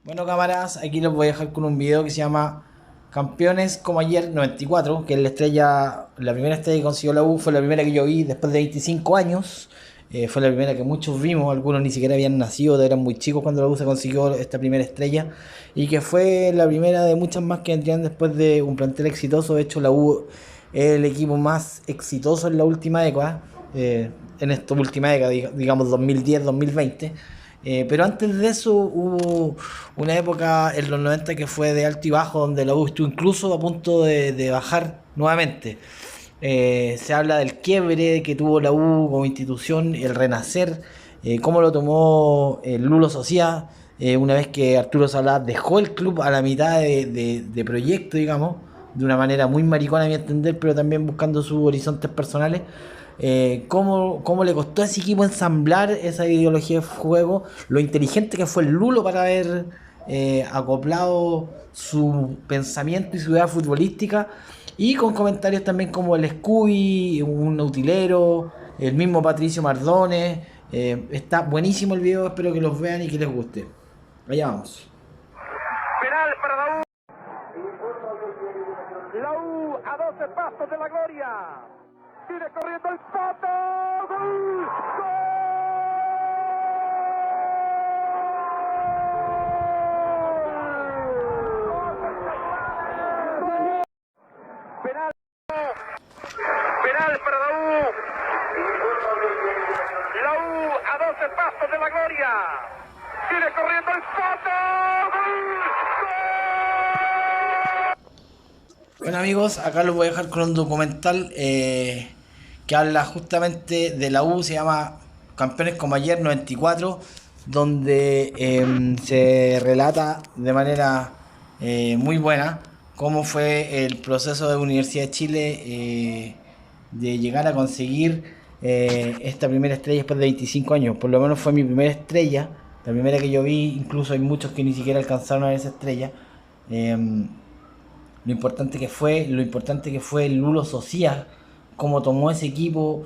Bueno, cámaras, aquí los voy a dejar con un video que se llama Campeones como ayer 94, que es la primera estrella que consiguió la U, fue la primera que yo vi después de 25 años. Fue la primera que muchos vimos, algunos ni siquiera habían nacido, eran muy chicos cuando la U se consiguió esta primera estrella, y que fue la primera de muchas más que vendrían después de un plantel exitoso. De hecho, la U es el equipo más exitoso en la última década, en esta última década, digamos 2010-2020. Pero antes de eso hubo una época en los 90 que fue de alto y bajo, donde la U estuvo incluso a punto de bajar nuevamente. Se habla del quiebre que tuvo la U como institución, el renacer, cómo lo tomó el Lulo Socia, una vez que Arturo Salá dejó el club a la mitad de proyecto, digamos, de una manera muy maricona a mi entender, pero también buscando sus horizontes personales. Cómo le costó a ese equipo ensamblar esa ideología de juego, lo inteligente que fue el Lulo para haber acoplado su pensamiento y su idea futbolística, y con comentarios también como el Scooby, un utilero, el mismo Patricio Mardones. Está buenísimo el video, espero que los vean y que les guste. Allá vamos. Penal para la U. La U a 12 pasos de la gloria. Sigue corriendo el Pato. ¡Gol! ¡Gol! Penal. Penal para la U. La U a 12 pasos de la gloria. Sigue corriendo el Pato. ¡Gol! Bueno, amigos, acá los voy a dejar con un documental que habla justamente de la U, se llama Campeones como ayer 94, donde se relata de manera muy buena cómo fue el proceso de Universidad de Chile de llegar a conseguir esta primera estrella después de 25 años. Por lo menos fue mi primera estrella, la primera que yo vi. Incluso hay muchos que ni siquiera alcanzaron a ver esa estrella. Lo importante que fue el Lulo Socia, cómo tomó ese equipo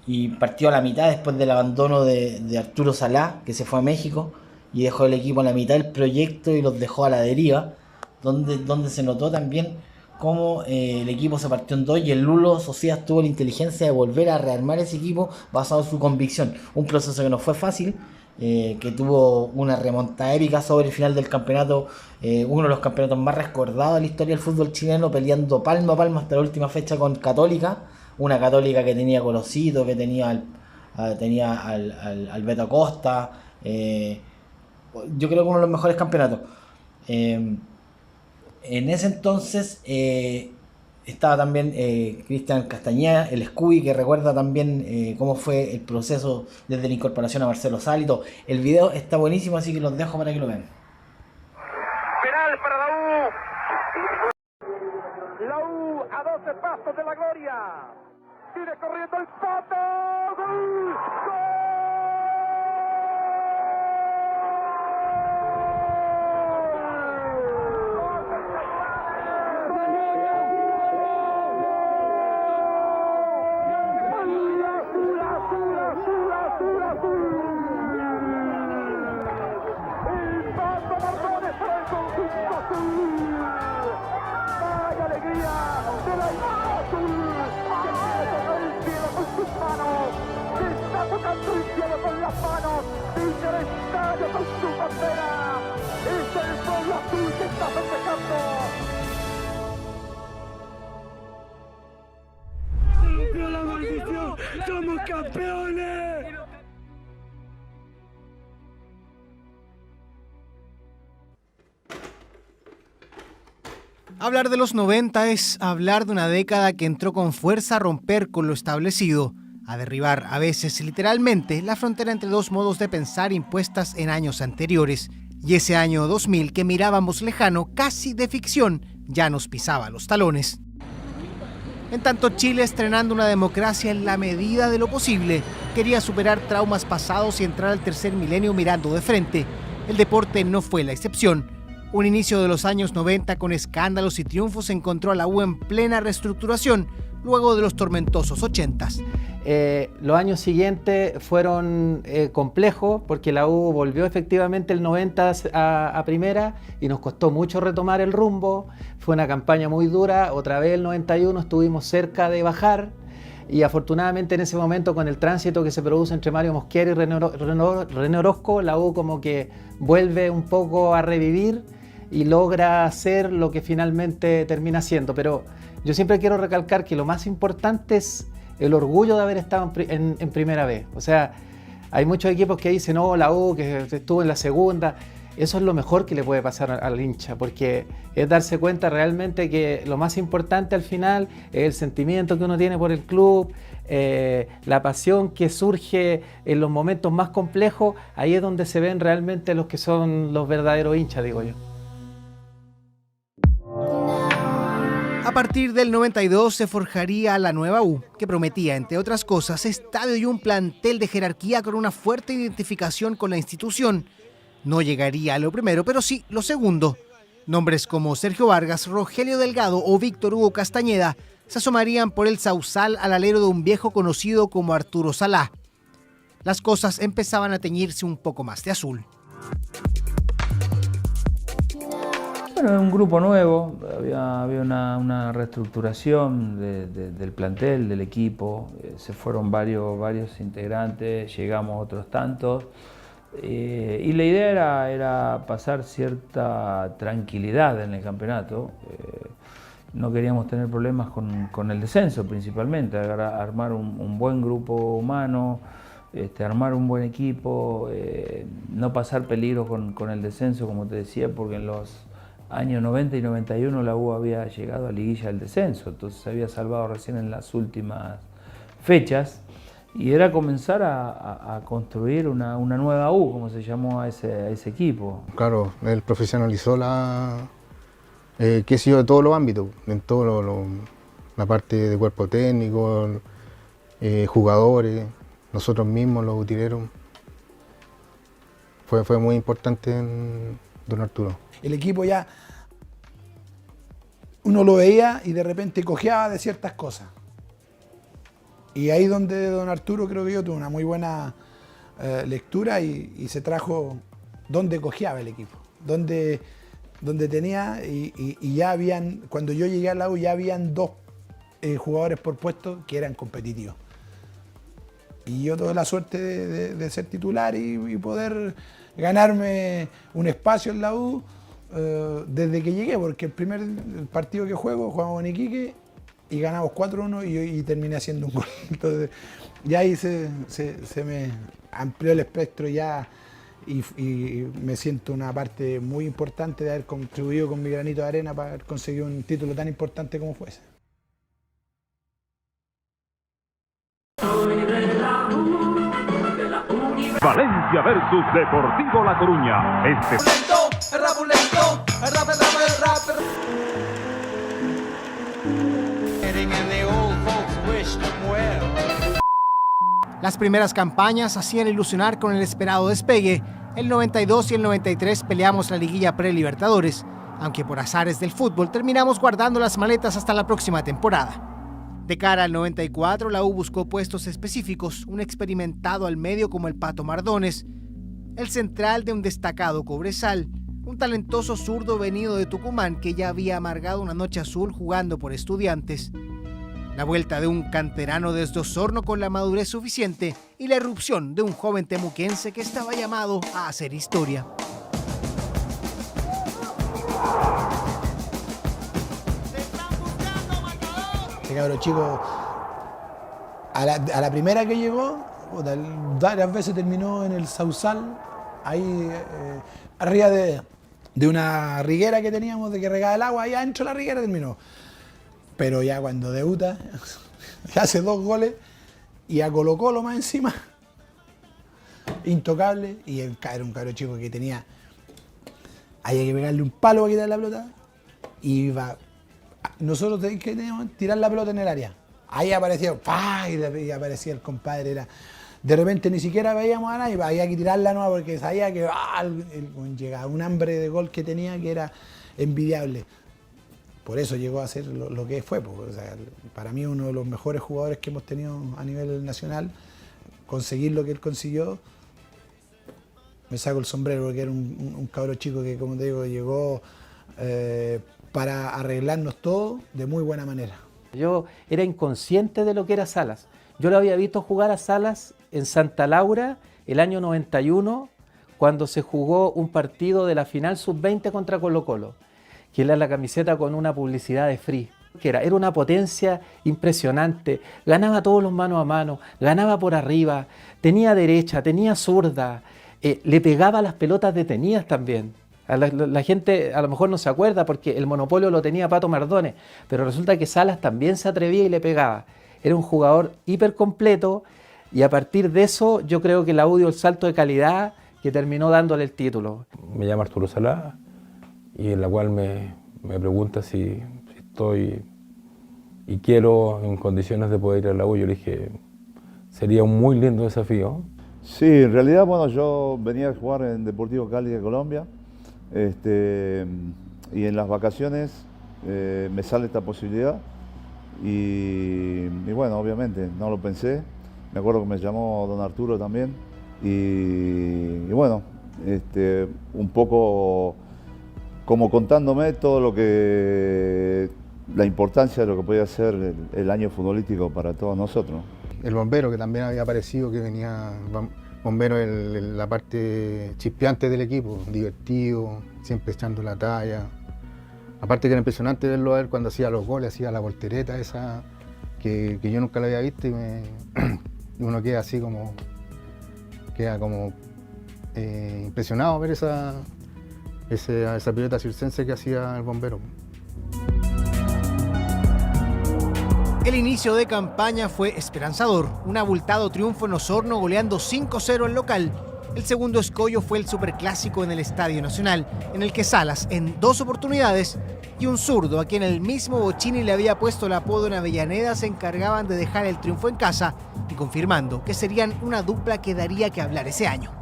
y partió a la mitad después del abandono de Arturo Salá, que se fue a México y dejó el equipo a la mitad del proyecto y los dejó a la deriva, donde se notó también cómo el equipo se partió en dos, y el Lulo Socia tuvo la inteligencia de volver a rearmar ese equipo basado en su convicción. Un proceso que no fue fácil, que tuvo una remontada épica sobre el final del campeonato, uno de los campeonatos más recordados de la historia del fútbol chileno, peleando palmo a palmo hasta la última fecha con Católica, una Católica que tenía a Colosito, que tenía al Beto Acosta, yo creo que uno de los mejores campeonatos. En ese entonces estaba también Cristian Castañeda, el Scooby, que recuerda también cómo fue el proceso desde la incorporación a Marcelo Sálito. El video está buenísimo, así que los dejo para que lo vean. Penal para la U. La U a 12 pasos de la gloria. Sigue corriendo el Pato. ¡Gol! ¡Vaya alegría de la imagen azul! Que quiere tocar el cielo con sus manos, que está tocando el cielo con las manos, pinta el estadio con su bandera. Es el pueblo azul que está festejando. ¡Se rompió la maldición! ¡Somos campeones! Hablar de los 90 es hablar de una década que entró con fuerza a romper con lo establecido, a derribar a veces literalmente la frontera entre dos modos de pensar impuestas en años anteriores. Y ese año 2000 que mirábamos lejano, casi de ficción, ya nos pisaba los talones. En tanto, Chile, estrenando una democracia en la medida de lo posible, quería superar traumas pasados y entrar al tercer milenio mirando de frente. El deporte no fue la excepción. Un inicio de los años 90 con escándalos y triunfos encontró a la U en plena reestructuración luego de los tormentosos 80s. Los años siguientes fueron complejos porque la U volvió efectivamente el 90 a primera y nos costó mucho retomar el rumbo. Fue una campaña muy dura, otra vez el 91 estuvimos cerca de bajar y afortunadamente en ese momento con el tránsito que se produce entre Mario Mosquera y René Orozco, la U como que vuelve un poco a revivir y logra hacer lo que finalmente termina siendo. Pero yo siempre quiero recalcar que lo más importante es el orgullo de haber estado en primera vez. O sea, hay muchos equipos que dicen, no, la U que estuvo en la segunda. Eso es lo mejor que le puede pasar al hincha, porque es darse cuenta realmente que lo más importante al final es el sentimiento que uno tiene por el club, la pasión que surge en los momentos más complejos. Ahí es donde se ven realmente los que son los verdaderos hinchas, digo yo. A partir del 92 se forjaría la nueva U, que prometía, entre otras cosas, estadio y un plantel de jerarquía con una fuerte identificación con la institución. No llegaría a lo primero, pero sí lo segundo. Nombres como Sergio Vargas, Rogelio Delgado o Víctor Hugo Castañeda se asomarían por el sausal al alero de un viejo conocido como Arturo Salá. Las cosas empezaban a teñirse un poco más de azul. Bueno, era un grupo nuevo, había una reestructuración del plantel, del equipo, se fueron varios integrantes, llegamos otros tantos, y la idea era pasar cierta tranquilidad en el campeonato. No queríamos tener problemas con el descenso principalmente, armar un buen grupo humano, armar un buen equipo, no pasar peligro con el descenso, como te decía, porque en los años 90 y 91 la U había llegado a liguilla del descenso, entonces se había salvado recién en las últimas fechas y era comenzar a construir una nueva U, como se llamó a ese equipo. Claro, él profesionalizó qué sé yo, de todos los ámbitos, en todo la parte de cuerpo técnico, jugadores, nosotros mismos, los utileros. Fue muy importante en don Arturo. El equipo ya, uno lo veía y de repente cojeaba de ciertas cosas. Y ahí donde don Arturo, creo que yo, tuvo una muy buena lectura y se trajo donde cojeaba el equipo. Donde tenía, y ya habían, cuando yo llegué al U ya habían 2 jugadores por puesto que eran competitivos. Y yo tuve la suerte de ser titular y poder ganarme un espacio en la U desde que llegué, porque el primer partido que jugamos con Iquique y ganamos 4-1 y terminé haciendo un gol. Entonces, ya ahí se me amplió el espectro ya y me siento una parte muy importante de haber contribuido con mi granito de arena para haber conseguido un título tan importante como fue ese. Valencia versus Deportivo La Coruña. Las primeras campañas hacían ilusionar con el esperado despegue. El 92 y el 93 peleamos la liguilla pre-Libertadores, aunque por azares del fútbol terminamos guardando las maletas hasta la próxima temporada. De cara al 94, la U buscó puestos específicos, un experimentado al medio como el Pato Mardones, el central de un destacado Cobresal, un talentoso zurdo venido de Tucumán que ya había amargado una noche azul jugando por Estudiantes, la vuelta de un canterano desde Osorno con la madurez suficiente y la irrupción de un joven temuquense que estaba llamado a hacer historia. Este cabro chico, a la primera que llegó, varias veces terminó en el sausal, ahí arriba de una riguera que teníamos de que regaba el agua, ahí adentro de la riguera terminó. Pero ya cuando debuta, hace 2 goles y a Colo-Colo más encima, intocable, y era un cabro chico que había que pegarle un palo para quitar la pelota y iba. Nosotros teníamos que tirar la pelota en el área. Ahí aparecía, ¡pah! Y aparecía el compadre. De repente ni siquiera veíamos a nadie, había que tirarla nueva porque sabía que llegaba un hambre de gol que tenía que era envidiable. por eso llegó a ser lo que fue. Pues. O sea, para mí uno de los mejores jugadores que hemos tenido a nivel nacional, conseguir lo que él consiguió, me saco el sombrero porque era un cabro chico que, como te digo, llegó para arreglarnos todo de muy buena manera. Yo era inconsciente de lo que era Salas. Yo lo había visto jugar a Salas en Santa Laura el año 91, cuando se jugó un partido de la final sub-20 contra Colo-Colo, que era la camiseta con una publicidad de Free, que era una potencia impresionante, ganaba todos los mano a mano, ganaba por arriba, tenía derecha, tenía zurda, le pegaba las pelotas detenidas también. La gente a lo mejor no se acuerda porque el monopolio lo tenía Pato Mardones, pero resulta que Salas también se atrevía y le pegaba. Era un jugador hiper completo y a partir de eso yo creo que la U dio el salto de calidad que terminó dándole el título. Me llama Arturo Salá y en la cual me pregunta si estoy y quiero en condiciones de poder ir a la U. Yo le dije, sería un muy lindo desafío. Sí, en realidad, bueno, yo venía a jugar en Deportivo Cali de Colombia y en las vacaciones me sale esta posibilidad y bueno, obviamente no lo pensé. Me acuerdo que me llamó don Arturo también y bueno, un poco como contándome todo lo que, la importancia de lo que podía ser el año futbolístico para todos nosotros. El bombero, que también había aparecido, que venía, bombero la parte chispeante del equipo, divertido, siempre echando la talla. Aparte que era impresionante verlo a él cuando hacía los goles, hacía la voltereta esa, que yo nunca la había visto y uno queda así como, impresionado ver esa pilota circense que hacía el bombero. El inicio de campaña fue esperanzador, un abultado triunfo en Osorno goleando 5-0 al local. El segundo escollo fue el superclásico en el Estadio Nacional, en el que Salas, en 2 oportunidades, y un zurdo a quien el mismo Bocchini le había puesto el apodo en Avellaneda, se encargaban de dejar el triunfo en casa y confirmando que serían una dupla que daría que hablar ese año.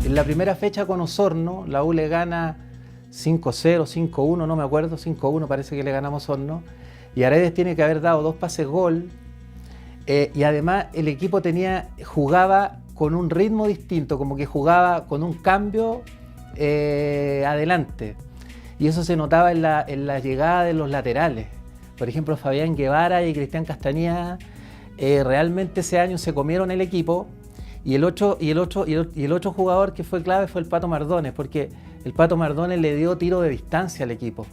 En la primera fecha con Osorno, la U le gana 5-0, 5-1, no me acuerdo, 5-1 parece que le ganamos a Osorno, y Aredes tiene que haber dado 2 pases gol, y además el equipo jugaba con un ritmo distinto, como que jugaba con un cambio adelante, y eso se notaba en la llegada de los laterales. Por ejemplo, Fabián Guevara y Cristian Castañeda realmente ese año se comieron el equipo. Y el otro jugador que fue clave fue el Pato Mardones, porque el Pato Mardones le dio tiro de distancia al equipo.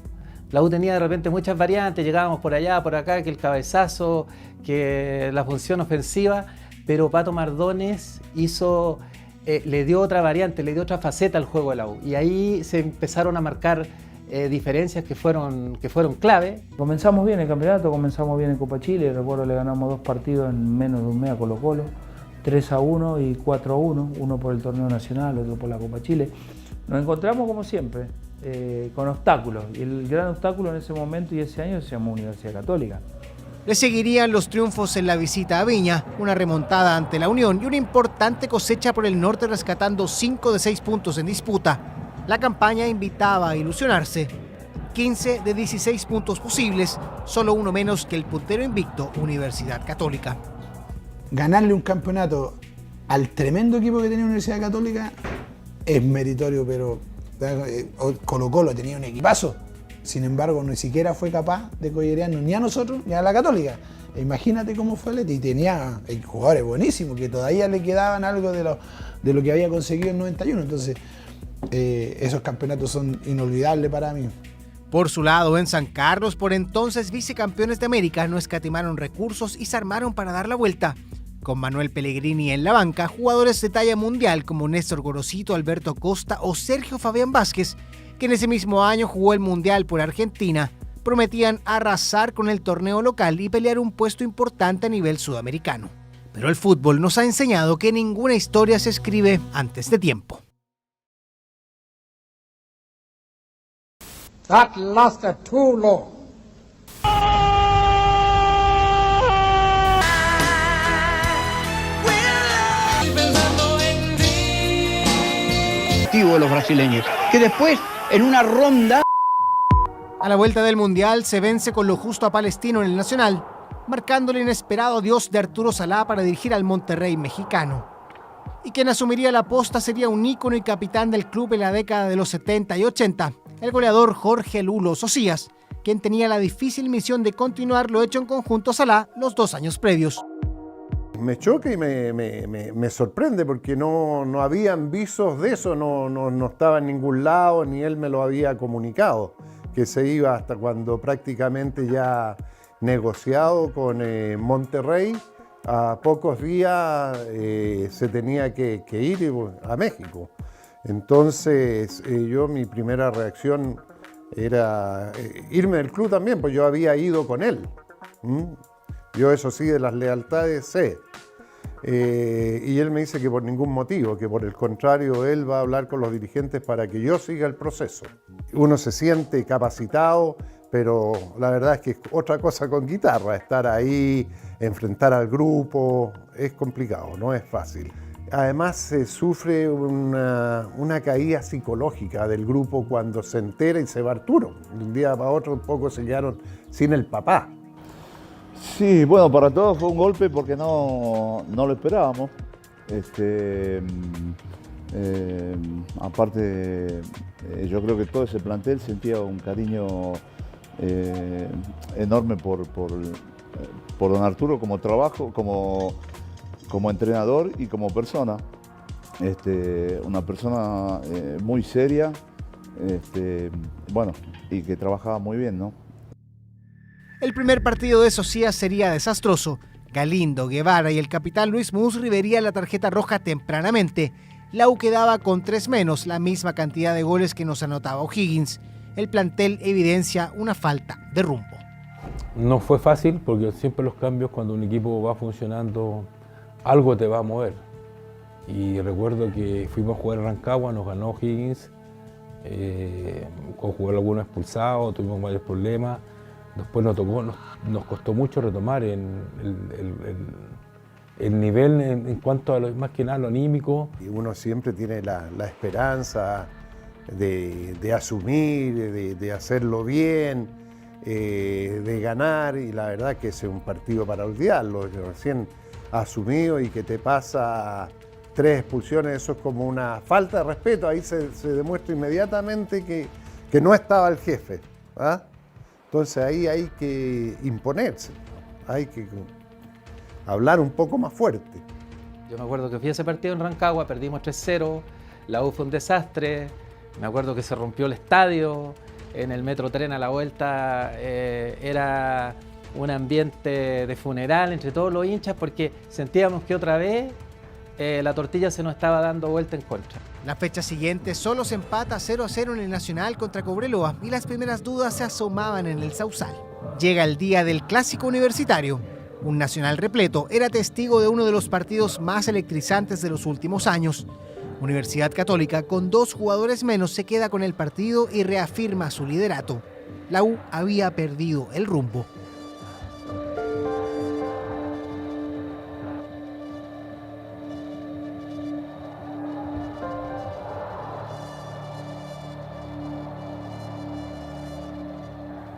La U tenía de repente muchas variantes, llegábamos por allá, por acá, que el cabezazo, que la función ofensiva, pero Pato Mardones le dio otra variante, le dio otra faceta al juego de la U. Y ahí se empezaron a marcar diferencias que fueron clave. Comenzamos bien el campeonato, comenzamos bien en Copa Chile, recuerdo le ganamos 2 partidos en menos de un mes a Colo-Colo. 3-1 y 4-1, uno por el torneo nacional, otro por la Copa Chile. Nos encontramos como siempre, con obstáculos, y el gran obstáculo en ese momento y ese año se llamó Universidad Católica. Le seguirían los triunfos en la visita a Viña, una remontada ante la Unión y una importante cosecha por el norte rescatando 5 de 6 puntos en disputa. La campaña invitaba a ilusionarse. 15 de 16 puntos posibles, solo uno menos que el puntero invicto Universidad Católica. Ganarle un campeonato al tremendo equipo que tenía la Universidad Católica es meritorio, pero Colo-Colo tenía un equipazo. Sin embargo, ni siquiera fue capaz de collerearnos ni a nosotros ni a la Católica. Imagínate cómo fue Leti, y tenía jugadores buenísimos que todavía le quedaban algo de lo que había conseguido en 91. Entonces, esos campeonatos son inolvidables para mí. Por su lado, en San Carlos, por entonces vicecampeones de América, no escatimaron recursos y se armaron para dar la vuelta. Con Manuel Pellegrini en la banca, jugadores de talla mundial como Néstor Gorosito, Alberto Costa o Sergio Fabián Vázquez, que en ese mismo año jugó el Mundial por Argentina, prometían arrasar con el torneo local y pelear un puesto importante a nivel sudamericano. Pero el fútbol nos ha enseñado que ninguna historia se escribe antes de tiempo. That lasted too long. Pensando ofensivo de los brasileños, que después en una ronda... A la vuelta del Mundial se vence con lo justo a Palestino en el Nacional, marcando el inesperado adiós de Arturo Salá para dirigir al Monterrey mexicano. Y quien asumiría la posta sería un ícono y capitán del club en la década de los 70 y 80, el goleador Jorge Lulo Socias, quien tenía la difícil misión de continuar lo hecho en conjunto a Salá los 2 años previos. Me choca y me sorprende porque no habían visos de eso, no estaba en ningún lado, ni él me lo había comunicado, que se iba hasta cuando prácticamente ya negociado con Monterrey, a pocos días se tenía que ir a México. Entonces mi primera reacción era irme del club también, pues yo había ido con él. Yo eso sí, de las lealtades sé. Y él me dice que por ningún motivo, que por el contrario él va a hablar con los dirigentes para que yo siga el proceso. Uno se siente capacitado, pero la verdad es que es otra cosa con guitarra, estar ahí, enfrentar al grupo, es complicado, no es fácil. Además se sufre una caída psicológica del grupo cuando se entera y se va Arturo. De un día para otro un poco se quedaron sin el papá. Sí, bueno, para todos fue un golpe porque no lo esperábamos. Aparte, yo creo que todo ese plantel sentía un cariño enorme por don Arturo como trabajo, como entrenador y como persona. Una persona muy seria, bueno, y que trabajaba muy bien, ¿no? El primer partido de Socias sería desastroso. Galindo, Guevara y el capitán Luis Musri verían la tarjeta roja tempranamente. La U quedaba con 3 menos, la misma cantidad de goles que nos anotaba O'Higgins. El plantel evidencia una falta de rumbo. No fue fácil porque siempre los cambios, cuando un equipo va funcionando, algo te va a mover. Y recuerdo que fuimos a jugar a Rancagua, nos ganó O'Higgins, con jugar algunos expulsados, tuvimos varios problemas. Después nos costó mucho retomar el nivel en cuanto a más que nada lo anímico. Y uno siempre tiene la esperanza de asumir, de hacerlo bien, de ganar, y la verdad que ese es un partido para olvidarlo. Recién asumido y que te pasa 3 expulsiones, eso es como una falta de respeto. Ahí se demuestra inmediatamente que no estaba el jefe, ¿ah? Entonces ahí hay que imponerse, hay que hablar un poco más fuerte. Yo me acuerdo que fui a ese partido en Rancagua, perdimos 3-0, la U fue un desastre, me acuerdo que se rompió el estadio, en el Metro Tren a la vuelta era un ambiente de funeral entre todos los hinchas porque sentíamos que otra vez la tortilla se nos estaba dando vuelta en contra. La fecha siguiente solo se empata 0-0 en el Nacional contra Cobreloa y las primeras dudas se asomaban en el Sausal. Llega el día del Clásico Universitario. Un Nacional repleto era testigo de uno de los partidos más electrizantes de los últimos años. Universidad Católica, con 2 jugadores menos, se queda con el partido y reafirma su liderato. La U había perdido el rumbo.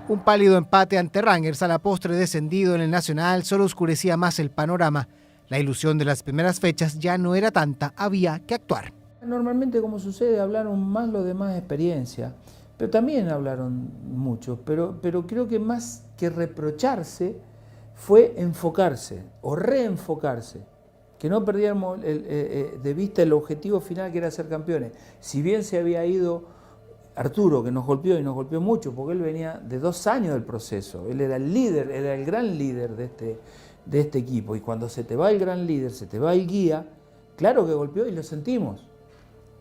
Un pálido empate ante Rangers, a la postre descendido en el Nacional, solo oscurecía más el panorama. La ilusión de las primeras fechas ya no era tanta, había que actuar. Normalmente, como sucede, hablaron más los de más experiencia, pero también hablaron mucho, pero creo que más que reprocharse fue enfocarse o reenfocarse, que no perdiéramos de vista el objetivo final que era ser campeones. Si bien se había ido Arturo, que nos golpeó y nos golpeó mucho, porque él venía de 2 años del proceso, él era el líder, era el gran líder de este equipo, y cuando se te va el gran líder, se te va el guía, claro que golpeó y lo sentimos,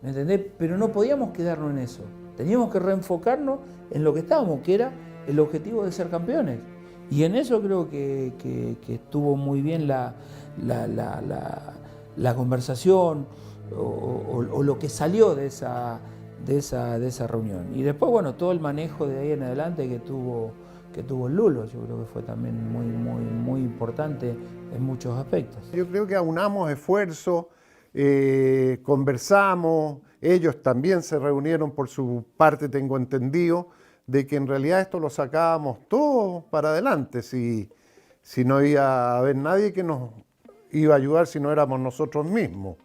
¿me entendés? Pero no podíamos quedarnos en eso, teníamos que reenfocarnos en lo que estábamos, que era el objetivo de ser campeones, y en eso creo que estuvo muy bien la conversación o lo que salió de esa reunión. Y después, bueno, todo el manejo de ahí en adelante que tuvo el Lulo, yo creo que fue también muy importante en muchos aspectos. Yo creo que aunamos esfuerzos, conversamos, ellos también se reunieron por su parte, tengo entendido, de que en realidad esto lo sacábamos todo para adelante, si no iba a haber nadie que nos iba a ayudar si no éramos nosotros mismos.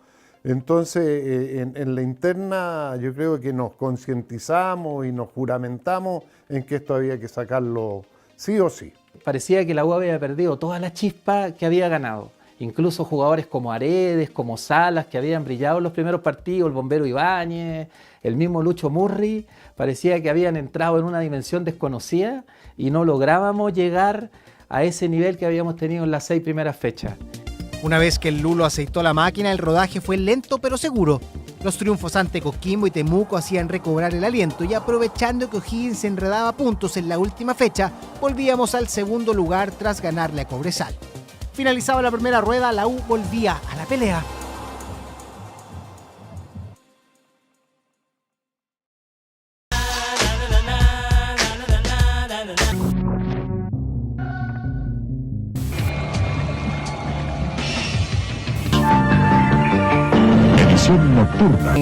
Entonces, en la interna yo creo que nos concientizamos y nos juramentamos en que esto había que sacarlo sí o sí. Parecía que la U había perdido toda la chispa que había ganado. Incluso jugadores como Aredes, como Salas, que habían brillado en los primeros partidos, el Bombero Ibáñez, el mismo Lucho Murri, parecía que habían entrado en una dimensión desconocida y no lográbamos llegar a ese nivel que habíamos tenido en las 6 primeras fechas. Una vez que el Lulo aceitó la máquina, el rodaje fue lento pero seguro. Los triunfos ante Coquimbo y Temuco hacían recobrar el aliento y aprovechando que O'Higgins se enredaba puntos en la última fecha, volvíamos al segundo lugar tras ganarle a Cobresal. Finalizaba la primera rueda, la U volvía a la pelea.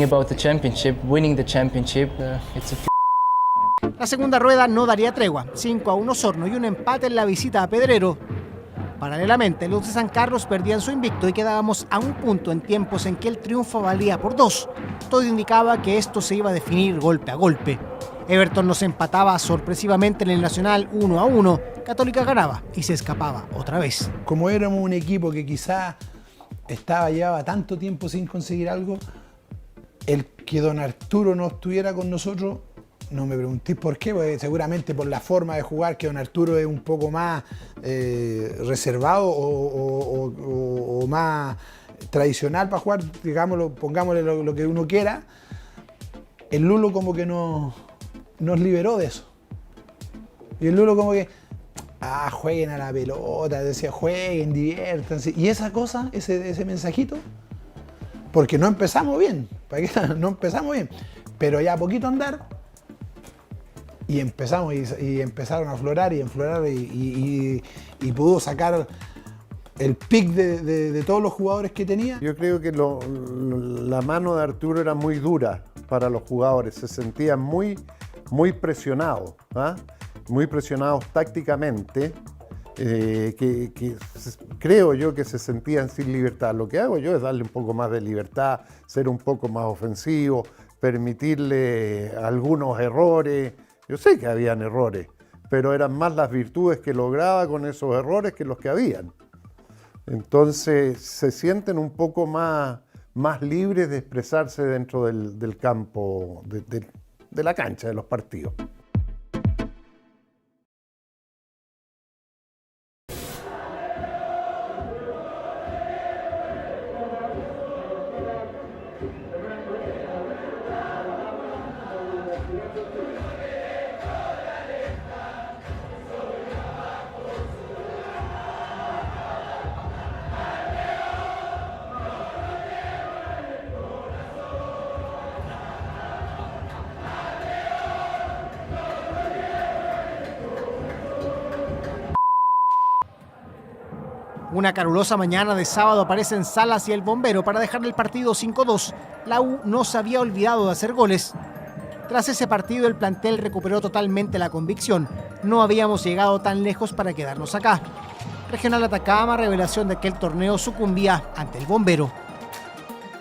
About the championship, winning the championship, La segunda rueda no daría tregua, 5-1 Osorno y un empate en la visita a Pedrero. Paralelamente, los de San Carlos perdían su invicto y quedábamos a un punto en tiempos en que el triunfo valía por 2. Todo indicaba que esto se iba a definir golpe a golpe. Everton nos empataba sorpresivamente en el Nacional 1-1, Católica ganaba y se escapaba otra vez. Como éramos un equipo que quizás llevaba tanto tiempo sin conseguir algo, el que don Arturo no estuviera con nosotros, no me preguntéis por qué, porque seguramente por la forma de jugar, que don Arturo es un poco más reservado o más tradicional para jugar, digámoslo, pongámosle lo que uno quiera. El Lulo como que nos liberó de eso. Y el Lulo como que, jueguen a la pelota, decía, jueguen, diviértanse. Y esa cosa, ese mensajito, porque no empezamos bien, no empezamos bien, pero ya a poquito andar, y empezamos, y empezaron a aflorar y pudo sacar el pick de todos los jugadores que tenía. Yo creo que la mano de Arturo era muy dura para los jugadores, se sentían muy presionados, muy presionados tácticamente, que creo yo que se sentían sin libertad. Lo que hago yo es darle un poco más de libertad, ser un poco más ofensivo, permitirle algunos errores. Yo sé que habían errores, pero eran más las virtudes que lograba con esos errores que los que habían. Entonces se sienten un poco más libres de expresarse dentro del campo, de la cancha, de los partidos. Una calurosa mañana de sábado aparecen Salas y el Bombero para dejar el partido 5-2. La U no se había olvidado de hacer goles. Tras ese partido el plantel recuperó totalmente la convicción. No habíamos llegado tan lejos para quedarnos acá. Regional Atacama, revelación de que el torneo sucumbía ante el Bombero.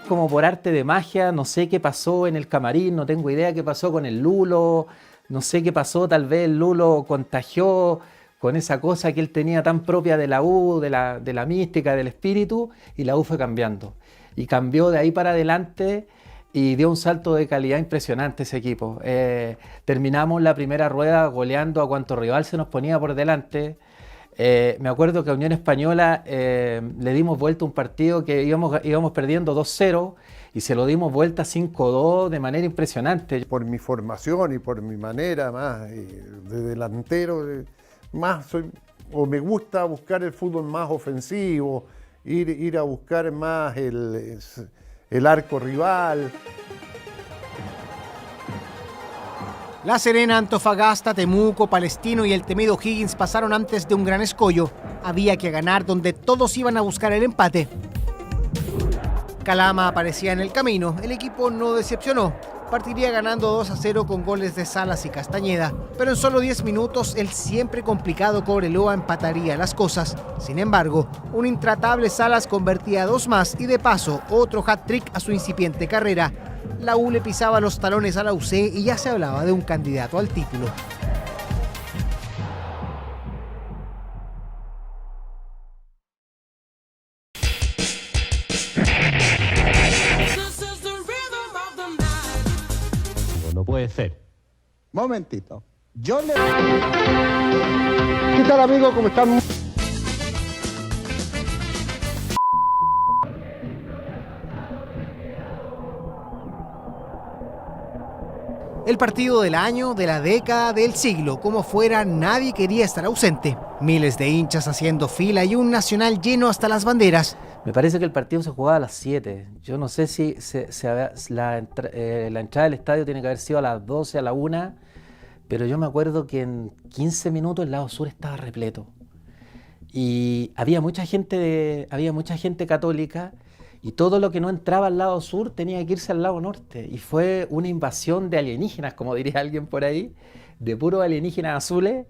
Como por arte de magia, no sé qué pasó en el camarín, no tengo idea qué pasó con el Lulo, no sé qué pasó, tal vez el Lulo contagió con esa cosa que él tenía tan propia de la U, de la mística, del espíritu, y la U fue cambiando. Y cambió de ahí para adelante y dio un salto de calidad impresionante ese equipo. Terminamos la primera rueda goleando a cuanto rival se nos ponía por delante. Me acuerdo que a Unión Española le dimos vuelta a un partido que íbamos perdiendo 2-0 y se lo dimos vuelta 5-2 de manera impresionante. Por mi formación y por mi manera más de delantero, me gusta buscar el fútbol más ofensivo, ir a buscar más el arco rival. La Serena, Antofagasta, Temuco, Palestino y el temido O'Higgins pasaron antes de un gran escollo. Había que ganar donde todos iban a buscar el empate. Calama aparecía en el camino, el equipo no decepcionó. Partiría ganando 2-0 con goles de Salas y Castañeda, pero en solo 10 minutos el siempre complicado Cobreloa empataría las cosas. Sin embargo, un intratable Salas convertía 2 más y de paso otro hat-trick a su incipiente carrera. La U le pisaba los talones a la UC y ya se hablaba de un candidato al título. No puede ser. Momentito. ¿Qué tal, amigos? ¿Cómo están? El partido del año, de la década, del siglo, como fuera, nadie quería estar ausente. Miles de hinchas haciendo fila y un Nacional lleno hasta las banderas. Me parece que el partido se jugaba a las 7. Yo no sé si la entrada del estadio tiene que haber sido a las 12, a la 1, pero yo me acuerdo que en 15 minutos el lado sur estaba repleto. Y había mucha gente católica y todo lo que no entraba al lado sur tenía que irse al lado norte. Y fue una invasión de alienígenas, como diría alguien por ahí, de puros alienígenas azules,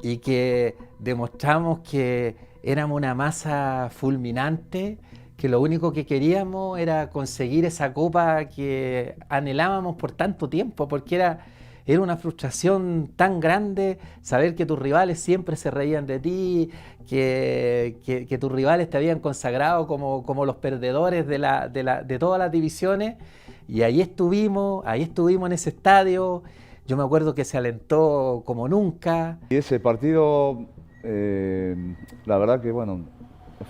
y que demostramos que éramos una masa fulminante, que lo único que queríamos era conseguir esa copa que anhelábamos por tanto tiempo, porque era una frustración tan grande saber que tus rivales siempre se reían de ti, que tus rivales te habían consagrado como los perdedores de todas las divisiones. Y ahí estuvimos en ese estadio. Yo me acuerdo que se alentó como nunca. Y ese partido, la verdad que bueno,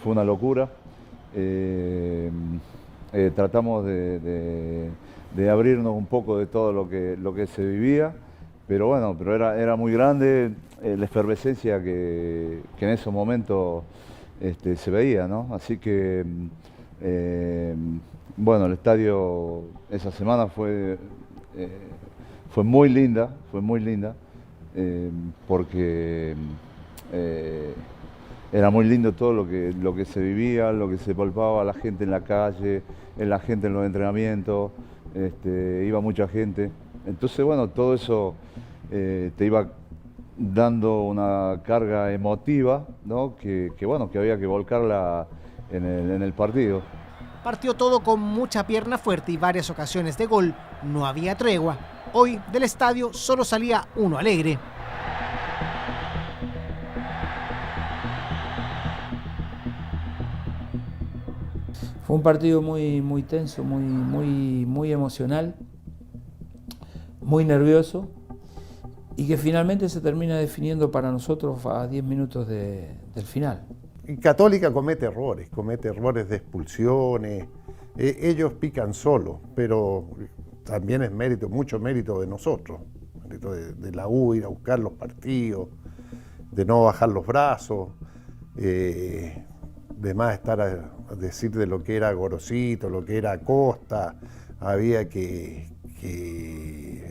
fue una locura. Tratamos de abrirnos un poco de todo lo que se vivía, pero bueno, era muy grande la efervescencia que en esos momentos se veía, ¿no? Así que bueno, el estadio esa semana fue muy linda, porque era muy lindo todo lo que se vivía, lo que se palpaba, la gente en la calle, la gente en los entrenamientos, iba mucha gente. Entonces, bueno, todo eso te iba dando una carga emotiva, ¿no? que había que volcarla en el partido. Partió todo con mucha pierna fuerte y varias ocasiones de gol. No había tregua. Hoy del estadio solo salía uno alegre. Fue un partido muy tenso, muy emocional, muy nervioso, y que finalmente se termina definiendo para nosotros a 10 minutos del final. Católica comete errores de expulsiones, ellos pican solos, pero también es mérito, mucho mérito de nosotros, mérito de la U, ir a buscar los partidos, de no bajar los brazos, de más estar a decir de lo que era Gorosito, lo que era Costa, había que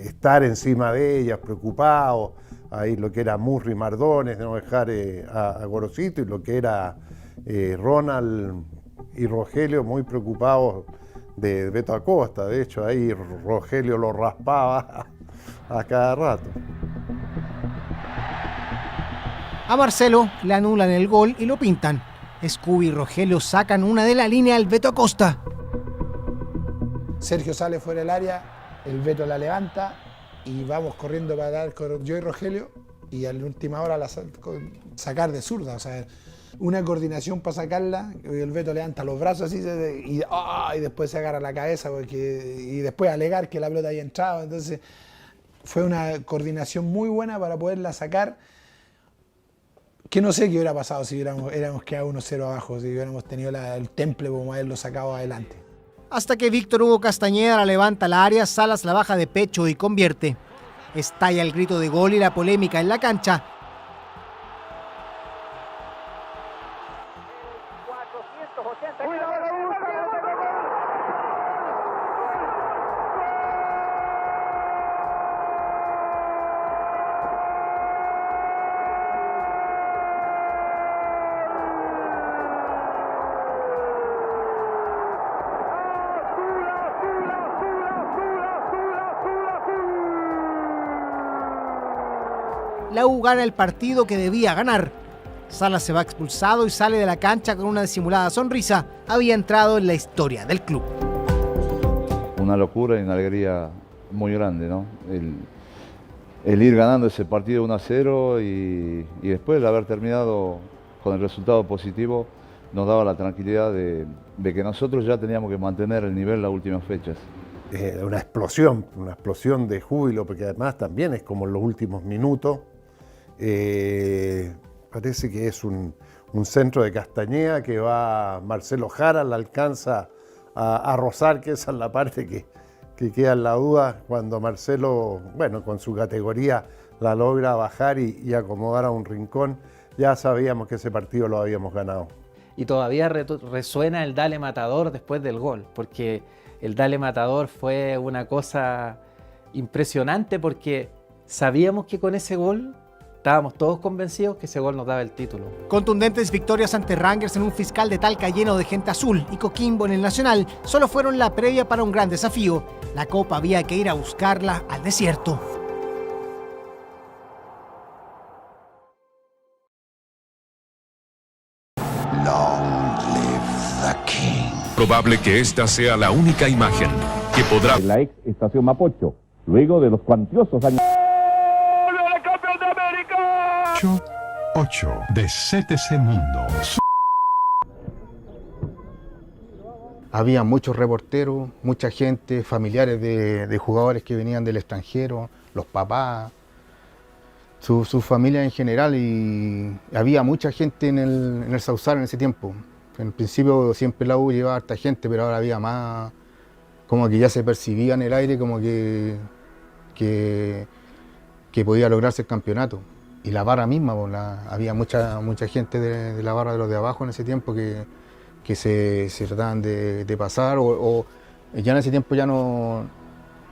estar encima de ellas, preocupados, ahí lo que era Murri Mardones, de no dejar a Gorosito, y lo que era Ronald y Rogelio muy preocupados de Beto Acosta. De hecho, ahí Rogelio lo raspaba a cada rato. A Marcelo le anulan el gol y lo pintan. Scooby y Rogelio sacan una de la línea al Beto Acosta. Sergio sale fuera del área, el Beto la levanta y vamos corriendo para dar yo y Rogelio, y a la última hora sacar de zurda. O sea, una coordinación para sacarla, y el Beto levanta los brazos así y después se agarra la cabeza y después alegar que la pelota había entrado. Entonces fue una coordinación muy buena para poderla sacar, que no sé qué hubiera pasado si hubiéramos quedado 1-0 abajo, si hubiéramos tenido el temple como haberlo sacado adelante. Hasta que Víctor Hugo Castañeda la levanta al área, Salas la baja de pecho y convierte. Estalla el grito de gol y la polémica en la cancha. la U gana el partido que debía ganar. Salas se va expulsado y sale de la cancha con una disimulada sonrisa. Había entrado en la historia del club. Una locura y una alegría muy grande, ¿no? El ir ganando ese partido 1-0 y después de haber terminado con el resultado positivo nos daba la tranquilidad de que nosotros ya teníamos que mantener el nivel en las últimas fechas. Una explosión de júbilo, porque además también es como en los últimos minutos. Parece que es un centro de Castañeda que va Marcelo Jara, la alcanza a rozar, que esa es la parte que queda en la duda, cuando Marcelo, bueno, con su categoría la logra bajar y acomodar a un rincón. Ya sabíamos que ese partido lo habíamos ganado. Y todavía resuena el Dale Matador después del gol, porque el Dale Matador fue una cosa impresionante, porque sabíamos que con ese gol estábamos todos convencidos que ese gol nos daba el título. Contundentes victorias ante Rangers en un Fiscal de Talca lleno de gente azul y Coquimbo en el Nacional solo fueron la previa para un gran desafío. La Copa había que ir a buscarla al desierto. Long live the king. Probable que esta sea la única imagen que podrá... En la ex estación Mapocho, luego de los cuantiosos años... 8 de CTC Mundo. Había muchos reporteros, mucha gente, familiares de jugadores que venían del extranjero, los papás, sus familias en general, y había mucha gente en el Sauzal en ese tiempo. En principio siempre la U llevaba harta gente, pero ahora había más, como que ya se percibía en el aire como que podía lograrse el campeonato. Y la barra misma, había mucha gente de la barra de los de abajo en ese tiempo que se trataban de pasar, o ya en ese tiempo ya no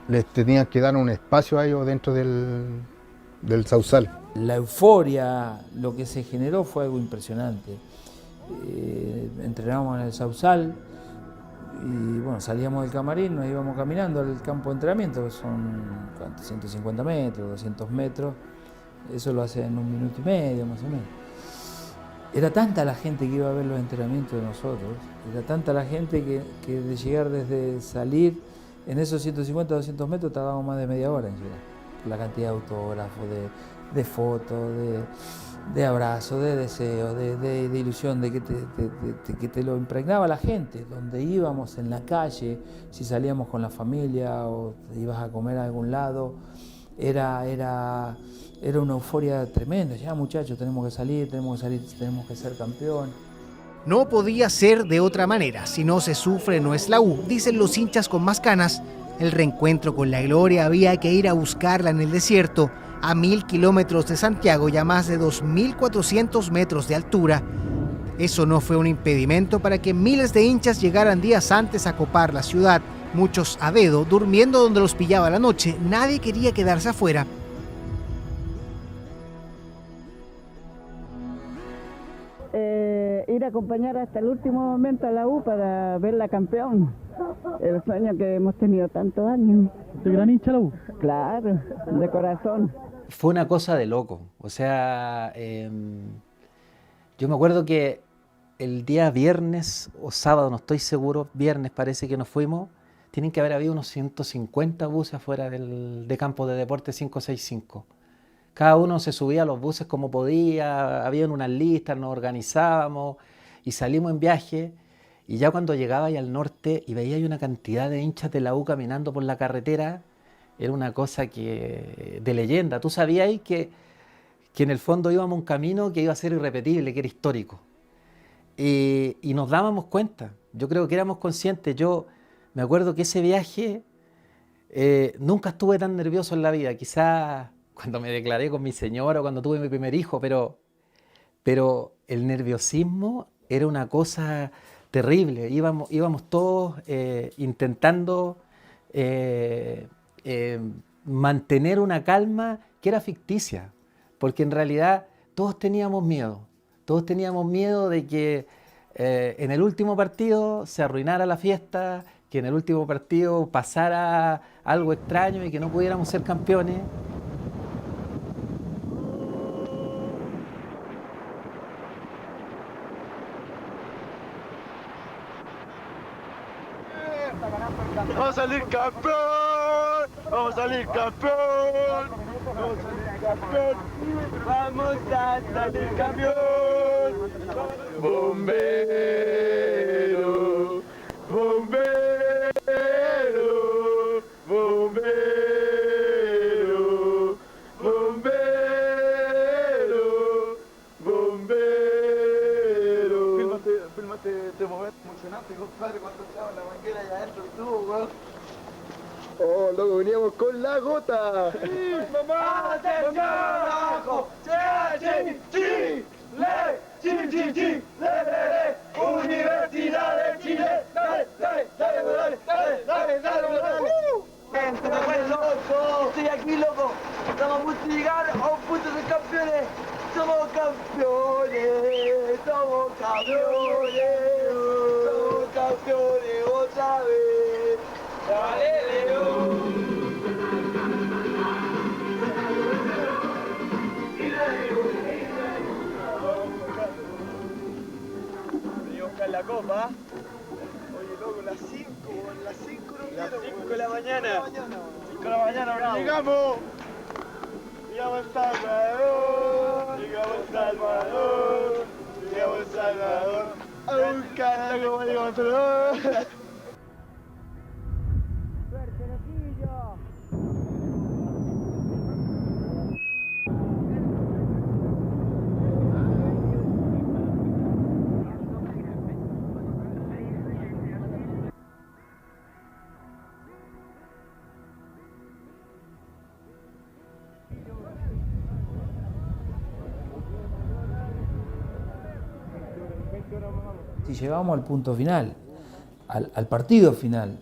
les tenían que dar un espacio a ellos dentro del Sauzal. La euforia, lo que se generó fue algo impresionante. Entrenábamos en el Sauzal y bueno, salíamos del camarín, nos íbamos caminando al campo de entrenamiento, que son 150 metros, 200 metros. Eso lo hace en 1 minuto y medio, más o menos. Era tanta la gente que iba a ver los entrenamientos de nosotros, era tanta la gente que de llegar desde salir en esos 150 o 200 metros tardábamos más de media hora en llegar. La cantidad de autógrafos, de fotos, de abrazos, de deseos, de ilusión, de que te lo impregnaba la gente. Donde íbamos en la calle, si salíamos con la familia o ibas a comer a algún lado, era una euforia tremenda. Ya, muchachos, tenemos que salir, tenemos que ser campeón. No podía ser de otra manera. Si no se sufre, no es la U, dicen los hinchas con más canas. El reencuentro con la gloria había que ir a buscarla en el desierto, a 1000 kilómetros de Santiago y a más de 2400 metros de altura. Eso no fue un impedimento para que miles de hinchas llegaran días antes a copar la ciudad, muchos a dedo, durmiendo donde los pillaba la noche. Nadie quería quedarse afuera. Ir a acompañar hasta el último momento a la U para verla campeón. El sueño que hemos tenido tantos años. ¿De gran hincha la U? Claro, de corazón. Fue una cosa de loco. O sea, yo me acuerdo que el día viernes o sábado, no estoy seguro, viernes parece que nos fuimos, tienen que haber habido unos 150 buses afuera de campo de deporte 565. Cada uno se subía a los buses como podía, habían unas listas, nos organizábamos y salimos en viaje. Y ya cuando llegaba ahí al norte y veía una cantidad de hinchas de la U caminando por la carretera, era una cosa de leyenda. Tú sabías ahí que en el fondo íbamos a un camino que iba a ser irrepetible, que era histórico. Y nos dábamos cuenta, yo creo que éramos conscientes. Yo me acuerdo que ese viaje nunca estuve tan nervioso en la vida, quizás cuando me declaré con mi señora o cuando tuve mi primer hijo, pero el nerviosismo era una cosa terrible. Íbamos todos intentando mantener una calma que era ficticia, porque en realidad todos teníamos miedo de que en el último partido se arruinara la fiesta, que en el último partido pasara algo extraño y que no pudiéramos ser campeones. ¡Vamos a salir campeón! ¡Vamos a salir campeón! ¡Vamos a salir campeón! ¡Vamos a salir campeón! ¡Bombero! ¡Bombero! ¡Bombero! ¡Bombero! ¡Bombero! Fílmate este momento emocionante, compadre, cuando estaba en la manguera allá adentro del tubo, weón. Oh, loco, veníamos con la gota. ¡Sí, mamá! ¡Atención abajo! ¡Chile! ¡Universidad de Chile! ¡Dale, dale, dale, dale, dale, dale, dale, dale! ¡Gente, me fue loco! ¡Estoy aquí, loco! ¡Estamos a punto de llegar a un punto de campeones! ¡Somos campeones! ¡Somos campeones! ¡Somos campeones otra vez! ¡Dale, León! La copa. Oye, loco, las 5 las 5 de la mañana. 5 de la mañana, bravo. Llegamos. Llegamos a Salvador. Llegamos a Salvador. Llegamos a Salvador. A buscar como llegamos a Salvador. Suerte, loquillo. Si llegábamos al punto final, al partido final,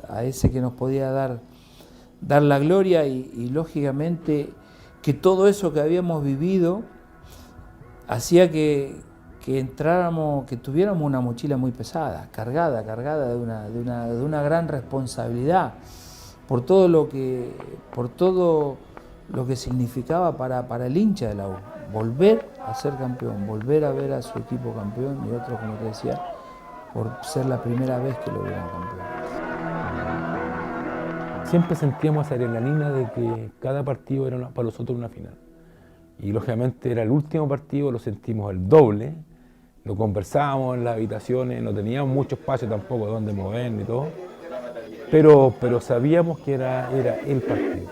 a ese que nos podía dar la gloria y lógicamente que todo eso que habíamos vivido hacía que entráramos, que tuviéramos una mochila muy pesada, cargada de una gran responsabilidad por todo lo que significaba para el hincha de la U. Volver a ser campeón, volver a ver a su equipo campeón y otro, como te decía, por ser la primera vez que lo vieron campeón. Siempre sentíamos esa adrenalina de que cada partido era para nosotros una final. Y lógicamente era el último partido, lo sentimos el doble, lo conversábamos en las habitaciones, no teníamos mucho espacio tampoco donde mover ni todo, pero sabíamos que era el partido.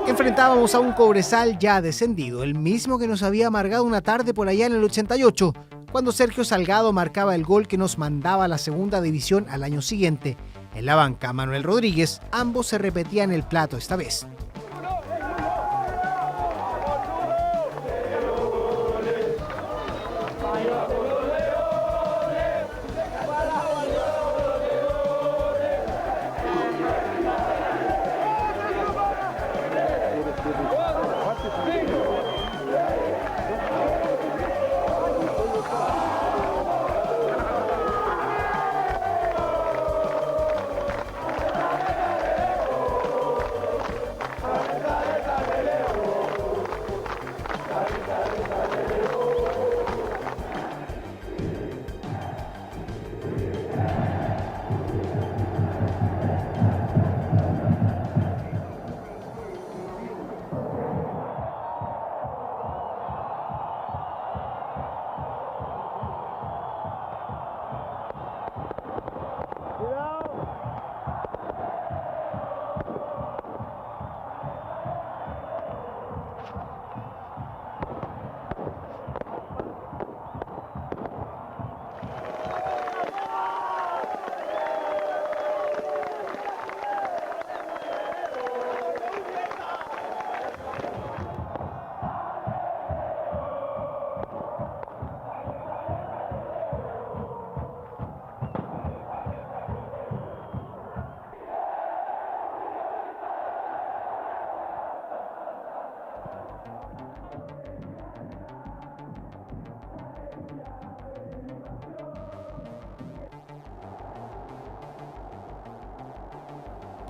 Enfrentábamos a un Cobresal ya descendido, el mismo que nos había amargado una tarde por allá en el 88, cuando Sergio Salgado marcaba el gol que nos mandaba a la segunda división al año siguiente. En la banca, Manuel Rodríguez, ambos se repetían el plato esta vez.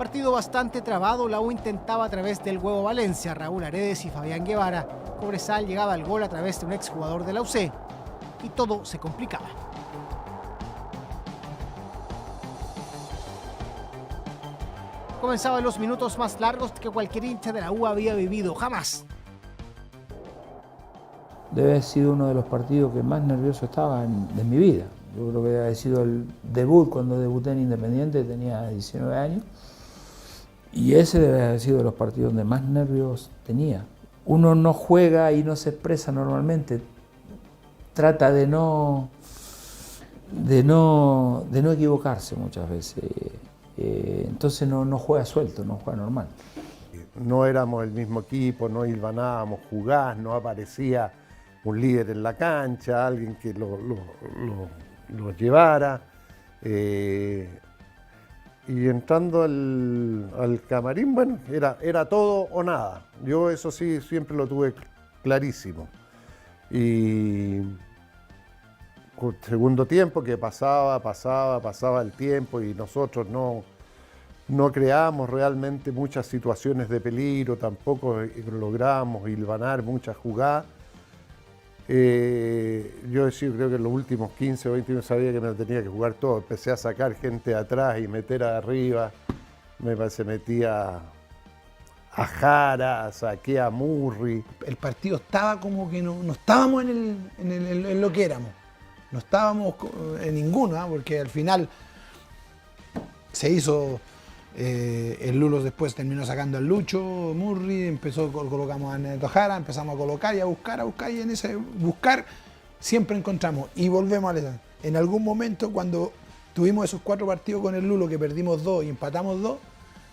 Partido bastante trabado, la U intentaba a través del Huevo Valencia, Raúl Aredes y Fabián Guevara. Cobresal llegaba al gol a través de un exjugador de la UC y todo se complicaba. Comenzaban los minutos más largos que cualquier hincha de la U había vivido jamás. Debe haber sido uno de los partidos que más nervioso estaba en mi vida. Yo creo que debe haber sido el debut cuando debuté en Independiente, tenía 19 años. Y ese debe haber sido de los partidos donde más nervios tenía. Uno no juega y no se expresa normalmente. Trata de no equivocarse muchas veces. Entonces no juega suelto, no juega normal. No éramos el mismo equipo, no hilvanábamos jugadas, no aparecía un líder en la cancha, alguien que lo llevara. Y entrando al camarín, bueno, era todo o nada. Yo eso sí siempre lo tuve clarísimo. Y con segundo tiempo que pasaba el tiempo y nosotros no creábamos realmente muchas situaciones de peligro, tampoco logramos hilvanar muchas jugadas. Yo creo que en los últimos 15 o 20 minutos sabía que me lo tenía que jugar todo. Empecé a sacar gente de atrás y meter arriba. Se metía a Jara, saqué a Murri. El partido estaba como que no estábamos en lo que éramos. No estábamos en ninguno, ¿eh? Porque al final se hizo... el Lulo después terminó sacando al Lucho, Murri, colocamos a Neto Jara, empezamos a colocar y a buscar, y en ese buscar siempre encontramos. Y volvemos a la... En algún momento, cuando tuvimos esos 4 partidos con el Lulo, que perdimos 2 y empatamos 2,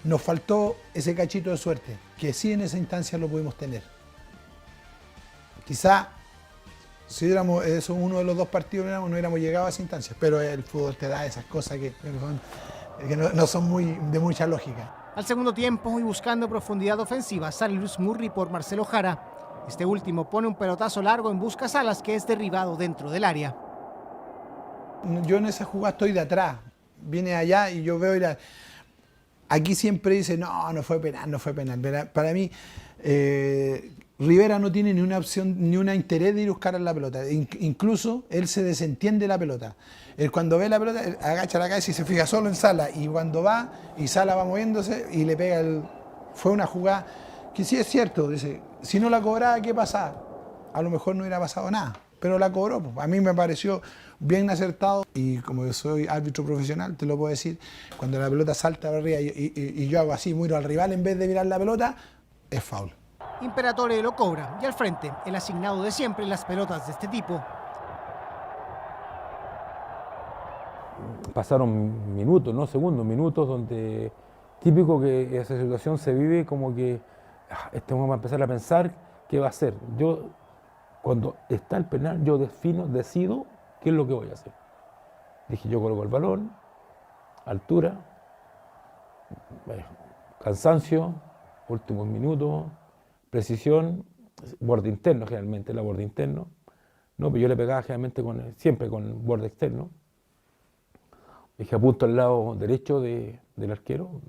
nos faltó ese cachito de suerte, que sí en esa instancia lo pudimos tener. Quizá si hubiéramos, eso uno de los 2 partidos no hubiéramos llegado a esa instancia, pero el fútbol te da esas cosas que no son de mucha lógica. Al segundo tiempo y buscando profundidad ofensiva, sale Luis Murri por Marcelo Jara. Este último pone un pelotazo largo en busca a Salas, que es derribado dentro del área. Yo en esa jugada estoy de atrás, viene allá y yo veo... Aquí siempre dice, no fue penal. Para mí, Rivera no tiene ni una opción, ni un interés de ir a buscar a la pelota. Incluso él se desentiende de la pelota. Él cuando ve la pelota, él agacha la cabeza y se fija solo en Sala. Y cuando va, y Sala va moviéndose y le pega el... Fue una jugada que sí es cierto, dice, si no la cobraba, ¿qué pasaba? A lo mejor no hubiera pasado nada, pero la cobró. A mí me pareció bien acertado y como yo soy árbitro profesional, te lo puedo decir, cuando la pelota salta arriba y yo hago así, miro al rival en vez de mirar la pelota, es foul. Imperatore lo cobra y al frente, el asignado de siempre en las pelotas de este tipo. Pasaron minutos, no segundos, minutos donde típico que esa situación se vive como que este hombre va a empezar a pensar qué va a hacer. Yo, cuando está el penal, yo decido qué es lo que voy a hacer. Dije, yo coloco el balón, altura, cansancio, últimos minutos, precisión, borde interno generalmente, la borde interno. No, pero yo le pegaba generalmente siempre con el borde externo. Dije, apunto al lado derecho del arquero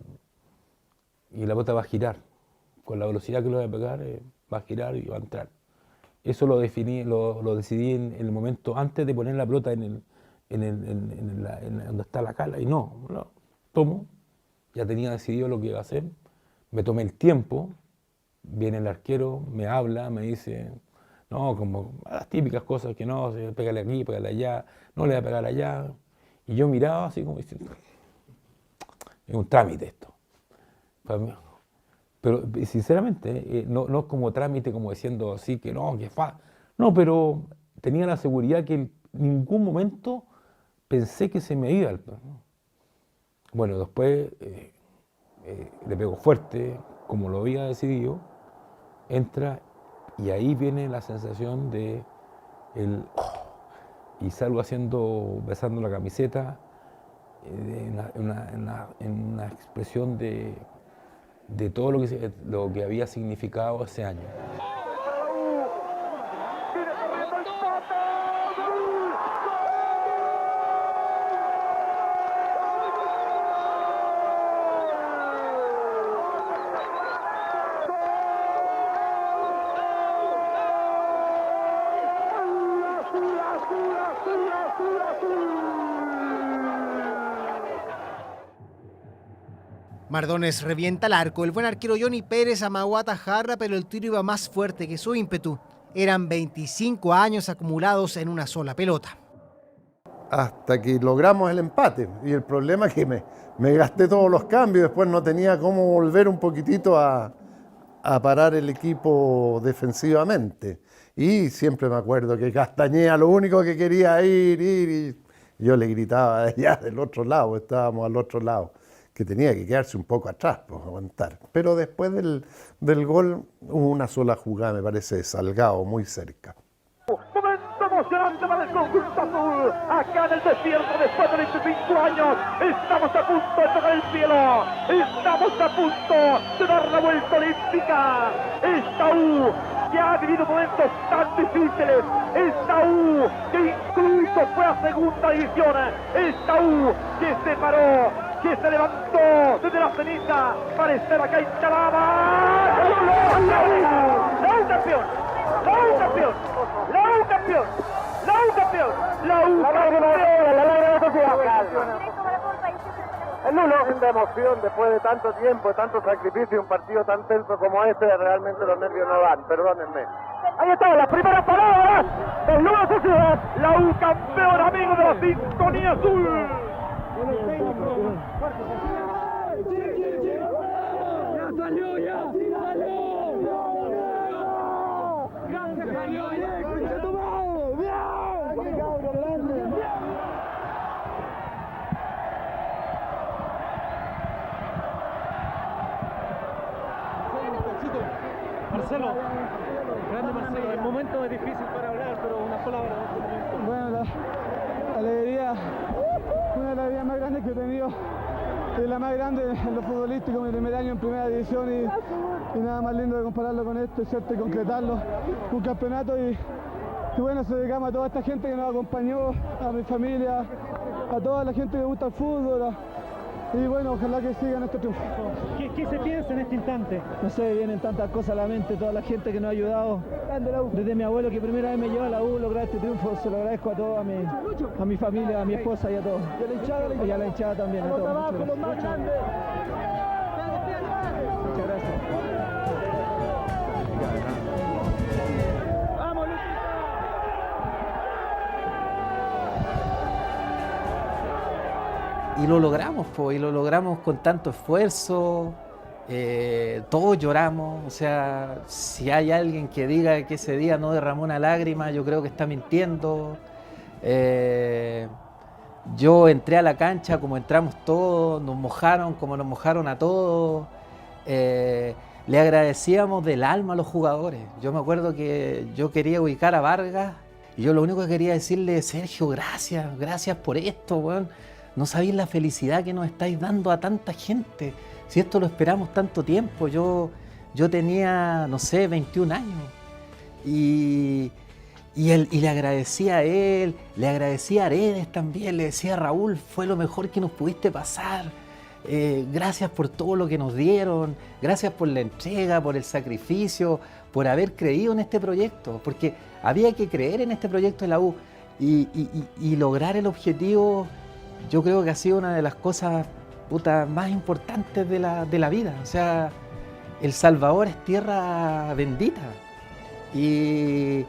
y la pelota va a girar. Con la velocidad que lo voy a pegar, va a girar y va a entrar. Eso lo decidí en el momento antes de poner la pelota en donde está la cala. Y no, tomo, ya tenía decidido lo que iba a hacer. Me tomé el tiempo, viene el arquero, me habla, me dice, no, como las típicas cosas que no, pégale aquí, pégale allá, no le voy a pegar allá. Y yo miraba así como diciendo, es un trámite esto. Pero sinceramente, no es como trámite, como diciendo así que no, que no, pero tenía la seguridad que en ningún momento pensé que se me iba. Bueno, después le pego fuerte, como lo había decidido, entra y ahí viene la sensación de y salgo besando la camiseta en una expresión de todo lo que había significado ese año. Mardones revienta el arco. El buen arquero Johnny Pérez amagó a atajarla, pero el tiro iba más fuerte que su ímpetu. Eran 25 años acumulados en una sola pelota. Hasta que logramos el empate. Y el problema es que me gasté todos los cambios. Después no tenía cómo volver un poquitito a parar el equipo defensivamente. Y siempre me acuerdo que Castañeda lo único que quería ir. Y yo le gritaba de allá del otro lado, estábamos al otro lado, que tenía que quedarse un poco atrás, pues aguantar. Pero después del gol hubo una sola jugada, me parece, de Salgado, muy cerca. Momento emocionante para el conjunto azul. Acá en el desierto, después de 25 años, estamos a punto de tocar el cielo. Estamos a punto de dar la vuelta olímpica. Esta U que ha vivido momentos tan difíciles. Esta U que incluso fue a segunda división. Esta U que se paró, que se levantó desde la ceniza para estar acá instalada. ¡La U campeón! ¡La U campeón! ¡La U campeón! ¡La U campeón! ¡La U campeón! El Lulo, de emoción después de tanto tiempo, de tanto sacrificio, un partido tan tenso como este, realmente los nervios no dan, perdónenme. Ahí están las primeras palabras del Lulo Sociedad. La U campeón, amigo de la Sintonía Azul. ¡Ya salió, ya! Marcelo, grande Marcelo, el momento es difícil para hablar, pero una palabra en este momento. Bueno, la alegría, una de las alegrías más grandes que he tenido, y la más grande en lo futbolístico, mi primer año en primera división y nada más lindo de compararlo con esto, ¿cierto? Y concretarlo, un campeonato y bueno, se dedicamos a toda esta gente que nos acompañó, a mi familia, a toda la gente que gusta el fútbol, y bueno, ojalá que sigan este triunfo. ¿Qué se piensa en este instante? No sé, vienen tantas cosas a la mente, toda la gente que nos ha ayudado, desde mi abuelo que primera vez me llevó a la U, lograr este triunfo, se lo agradezco a todos, a mi familia, a mi esposa y a todos. Y a la hinchada también, a todos. Muchas gracias. Y lo logramos, y lo logramos con tanto esfuerzo, todos lloramos, o sea, si hay alguien que diga que ese día no derramó una lágrima, yo creo que está mintiendo. Yo entré a la cancha como entramos todos, nos mojaron como nos mojaron a todos, le agradecíamos del alma a los jugadores. Yo me acuerdo que yo quería ubicar a Vargas y yo lo único que quería decirle, Sergio, gracias por esto, weón. No sabéis la felicidad que nos estáis dando a tanta gente. Si esto lo esperamos tanto tiempo. Yo tenía, no sé, 21 años. Y le agradecía a él, le agradecía a Aredes también, le decía a Raúl, fue lo mejor que nos pudiste pasar. Gracias por todo lo que nos dieron, gracias por la entrega, por el sacrificio, por haber creído en este proyecto. Porque había que creer en este proyecto de la U y lograr el objetivo. Yo creo que ha sido una de las cosas más importantes de la vida. O sea, El Salvador es tierra bendita. Y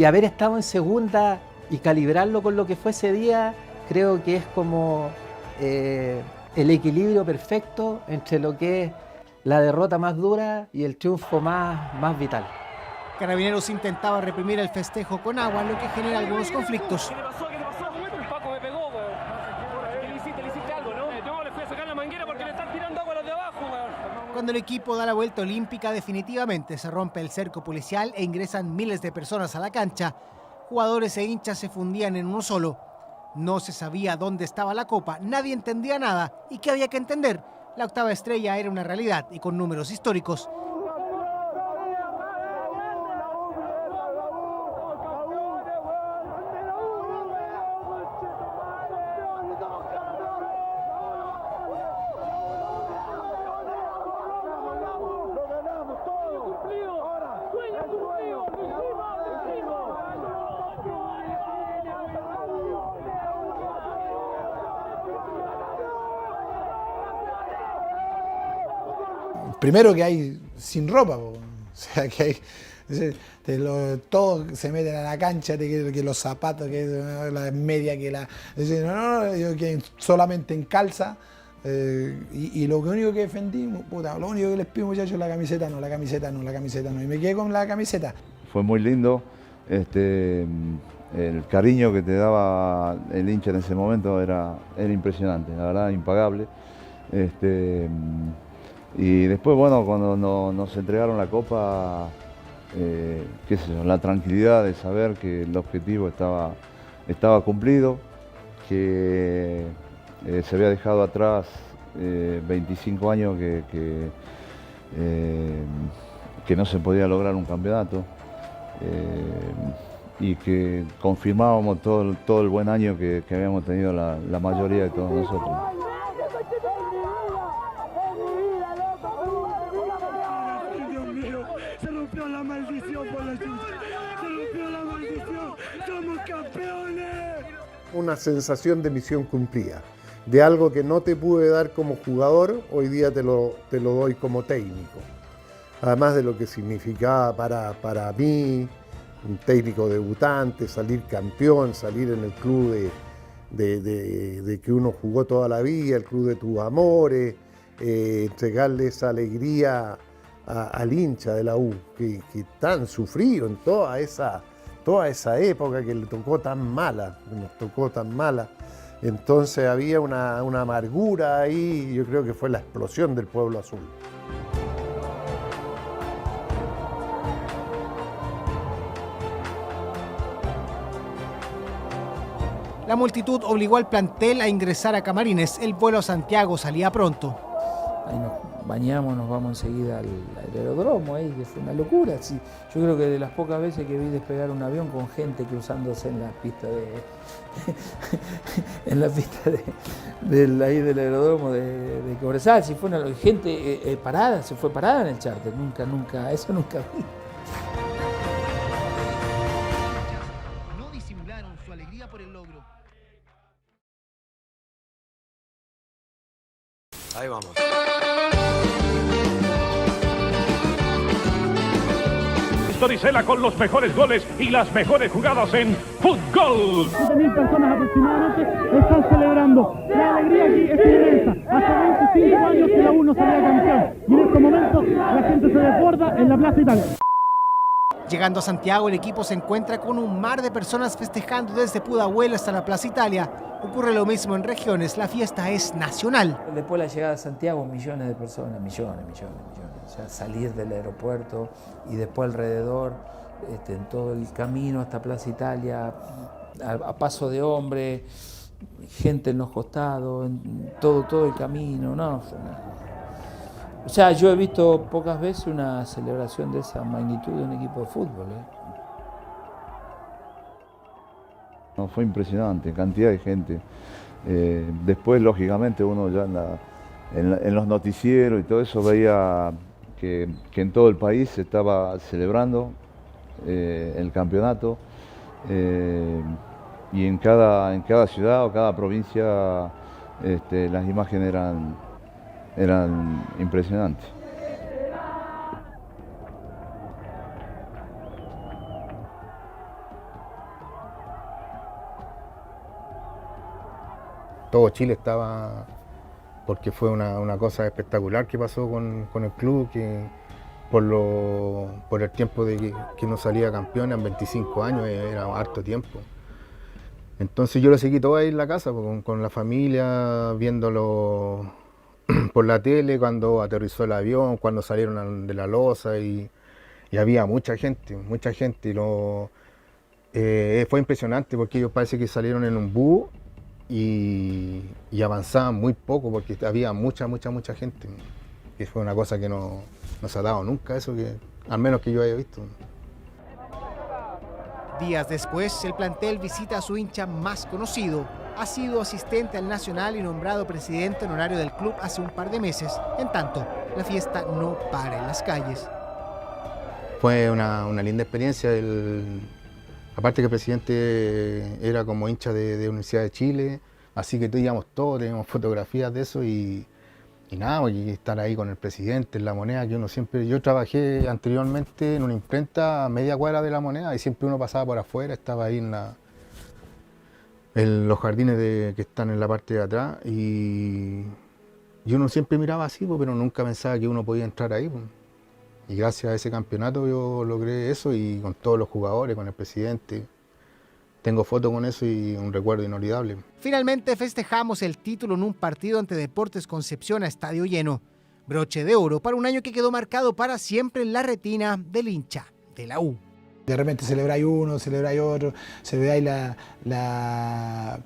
haber estado en segunda y calibrarlo con lo que fue ese día, creo que es como el equilibrio perfecto entre lo que es la derrota más dura y el triunfo más vital. Carabineros intentaba reprimir el festejo con agua, lo que genera algunos conflictos. Cuando el equipo da la vuelta olímpica, definitivamente se rompe el cerco policial e ingresan miles de personas a la cancha. Jugadores e hinchas se fundían en uno solo. No se sabía dónde estaba la copa, nadie entendía nada. ¿Y qué había que entender? La octava estrella era una realidad y con números históricos. primero que hay sin ropa, o sea, que hay... todos se meten a la cancha, que los zapatos, que la media, que la... yo que solamente en calza. Y lo único que defendí, puta, lo único que les pido, muchachos, la camiseta no, la camiseta no, la camiseta no. Y me quedé con la camiseta. Fue muy lindo. El cariño que te daba el hincha en ese momento era impresionante, la verdad, impagable. Y después, bueno, cuando nos entregaron la copa, qué sé yo, la tranquilidad de saber que el objetivo estaba cumplido, que se había dejado atrás 25 años que no se podía lograr un campeonato, y que confirmábamos todo el buen año que habíamos tenido la mayoría de todos nosotros. Dios mío, se rompió la maldición por la chucha, se rompió la maldición, somos campeones. Una sensación de misión cumplida, de algo que no te pude dar como jugador, hoy día te lo doy como técnico. Además de lo que significaba para mí, un técnico debutante, salir campeón, salir en el club de que uno jugó toda la vida, el club de tus amores, entregarle esa alegría al hincha de la U, que tan sufrido en toda esa época que le tocó tan mala, nos tocó tan mala. Entonces había una amargura ahí, y yo creo que fue la explosión del pueblo azul. La multitud obligó al plantel a ingresar a camarines. El vuelo a Santiago salía pronto. Ahí nos bañamos, nos vamos enseguida al aeródromo, ahí, que fue una locura. Sí, yo creo que de las pocas veces que vi despegar un avión con gente cruzándose en la pista del aeródromo de Cobresal, si fue una gente parada, se fue parada en el charter, eso nunca vi. No disimularon su alegría por el logro. Ahí vamos. Storicela con los mejores goles y las mejores jugadas en fútbol. 7.000 personas aproximadamente están celebrando. La alegría aquí es inmensa. Hace 25 años que la U no salía campeón. Y en estos momentos la gente se desborda en la Plaza Italia. Llegando a Santiago, el equipo se encuentra con un mar de personas festejando desde Pudahuel hasta la Plaza Italia. Ocurre lo mismo en regiones, la fiesta es nacional. Después de la llegada a Santiago, millones de personas, millones. O sea, salir del aeropuerto y después alrededor, en todo el camino hasta Plaza Italia, a paso de hombre, gente en los costados, en todo el camino, ¿no? O sea, yo he visto pocas veces una celebración de esa magnitud de un equipo de fútbol. No, fue impresionante, cantidad de gente. Después, lógicamente, uno ya en los noticieros y todo eso veía que en todo el país se estaba celebrando el campeonato, y en cada ciudad o cada provincia las imágenes eran impresionantes. Todo Chile estaba, porque fue una cosa espectacular que pasó con el club, que por el tiempo de que no salía campeón, en 25 años, era harto tiempo. Entonces yo lo seguí todo ahí en la casa, con la familia, viéndolo por la tele, cuando aterrizó el avión, cuando salieron de la loza, y había mucha gente, y fue impresionante porque ellos parece que salieron en un bus y avanzaban muy poco porque había mucha gente. Y fue una cosa que no se ha dado nunca, eso que al menos que yo haya visto. Días después, el plantel visita a su hincha más conocido. Ha sido asistente al Nacional y nombrado presidente honorario del club hace un par de meses. En tanto, la fiesta no para en las calles. Fue una linda experiencia. Aparte que el presidente era como hincha de Universidad de Chile, así que íbamos todos, teníamos fotografías de eso, y Y nada, y estar ahí con el presidente en La Moneda, que uno siempre... Yo trabajé anteriormente en una imprenta a media cuadra de La Moneda y siempre uno pasaba por afuera, estaba ahí en los jardines que están en la parte de atrás y uno siempre miraba así, pero nunca pensaba que uno podía entrar ahí. Y gracias a ese campeonato yo logré eso y con todos los jugadores, con el presidente. Tengo fotos con eso y un recuerdo inolvidable. Finalmente festejamos el título en un partido ante Deportes Concepción a estadio lleno. Broche de oro para un año que quedó marcado para siempre en la retina del hincha de la U. De repente celebráis uno, celebráis otro, celebráis la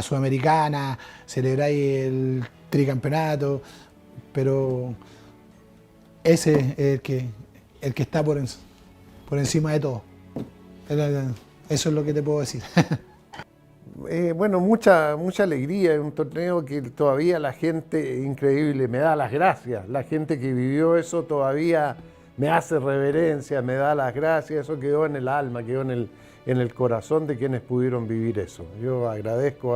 Sudamericana, celebráis el tricampeonato, pero ese es el que está por encima de todo. Eso es lo que te puedo decir. Bueno, mucha alegría, es un torneo que todavía la gente, increíble, me da las gracias. La gente que vivió eso todavía me hace reverencia, me da las gracias, eso quedó en el alma, quedó en el corazón de quienes pudieron vivir eso. Yo agradezco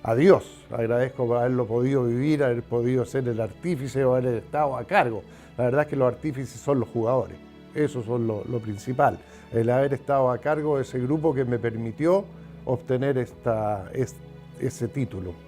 a Dios, agradezco por haberlo podido vivir, haber podido ser el artífice o haber estado a cargo. La verdad es que los artífices son los jugadores, eso son lo principal. El haber estado a cargo de ese grupo que me permitió obtener ese título.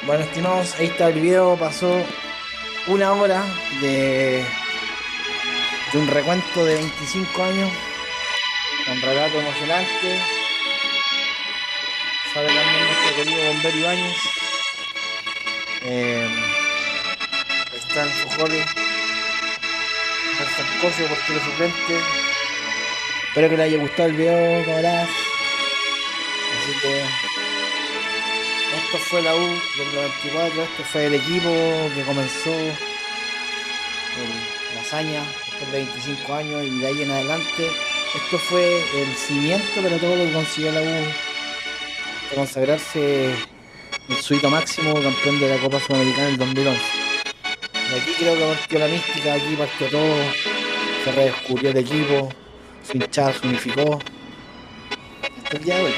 Bueno, estimados, ahí está el video, pasó una hora de un recuento de 25 años, con relato emocionante. Sabe también nuestro querido bombero Ibáñez. Está en Fujole, Cosio, portero suplente. Espero que les haya gustado el video, camaradas. Así que esto fue la U del 94, esto fue el equipo que comenzó la hazaña después de 25 años y de ahí en adelante. Esto fue el cimiento para todo lo que consiguió la U, de consagrarse en su hito máximo, campeón de la Copa Sudamericana en el 2011. De aquí creo que partió la mística, aquí partió todo, se redescubrió el equipo, su hinchada se unificó. Hasta el día de hoy.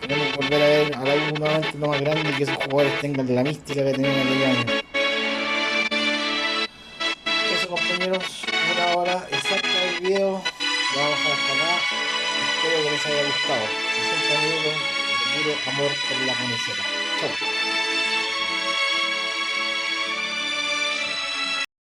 Queremos volver a ver a la U nuevamente lo más grande y que esos jugadores tengan la mística que tenían en aquel año. Eso, compañeros, una hora exacta del video. Lo vamos a dejar hasta acá. Espero que les haya gustado. 60 minutos de puro amor por la camiseta. Chau.